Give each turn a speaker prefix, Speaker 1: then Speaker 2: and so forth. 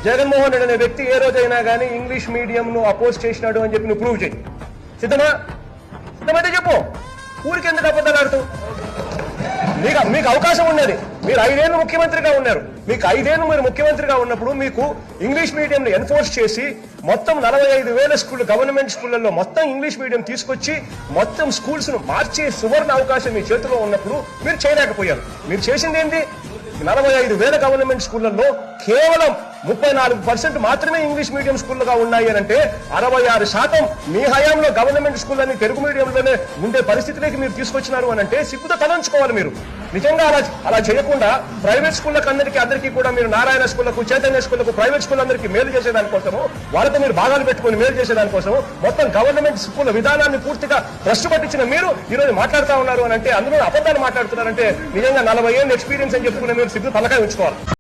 Speaker 1: జగన్మోహన్ రెడ్డి అనే వ్యక్తి ఏ రోజైనా కానీ ఇంగ్లీష్ మీడియంను అపోజ్ చేసినాడు అని చెప్పి నువ్వు ప్రూవ్ చేయి. సిద్ధమైతే చెప్పు. ఊరికి ఎందుకు అబద్ధాలు ఆడుతూ? మీకు అవకాశం ఉన్నది. మీరు 5 ఏళ్ళు ముఖ్యమంత్రిగా ఉన్నారు. మీకు 5 ఏళ్ళు మీరు ముఖ్యమంత్రిగా ఉన్నప్పుడు మీకు ఇంగ్లీష్ మీడియం ఎన్ఫోర్స్ చేసి మొత్తం 45,000 స్కూల్ గవర్నమెంట్ స్కూళ్లలో మొత్తం ఇంగ్లీష్ మీడియం తీసుకొచ్చి మొత్తం స్కూల్స్ ను మార్చే సువర్ణ అవకాశం మీ చేతిలో ఉన్నప్పుడు మీరు చేయలేకపోయారు. మీరు చేసింది ఏంటి? 45,000 గవర్నమెంట్ స్కూళ్లలో కేవలం 34% మాత్రమే ఇంగ్లీష్ మీడియం స్కూళ్లుగా ఉన్నాయి అని అంటే 66% మీ హయాంలో గవర్నమెంట్ స్కూళ్ళని తెలుగు మీడియంలోనే ఉండే పరిస్థితిలోకి మీరు తీసుకొచ్చినారు అని అంటే సిగ్గుతో తలంచుకోవాలి. మీరు నిజంగా అలా చేయకుండా ప్రైవేట్ స్కూళ్ళకి అందరికీ కూడా మీరు నారాయణ స్కూళ్లకు, చైతన్య స్కూళ్లకు, ప్రైవేట్ స్కూళ్ళందరికీ మేలు చేసేదానికోసము, వాళ్ళతో మీరు భాగాలు పెట్టుకుని మేలు చేసేదానికోసము మొత్తం గవర్నమెంట్ స్కూల్ విధానాన్ని పూర్తిగా భ్రష్టు పట్టించిన మీరు ఈ రోజు మాట్లాడుతూ ఉన్నారు అని అంటే, అందులో అబద్ధాలు మాట్లాడుతున్నారంటే నిజంగా 40 ఏళ్ళు ఎక్స్పీరియన్స్ అని చెప్పుకునే మీరు సిగ్గు తలకాయ ఉంచుకోవాలి.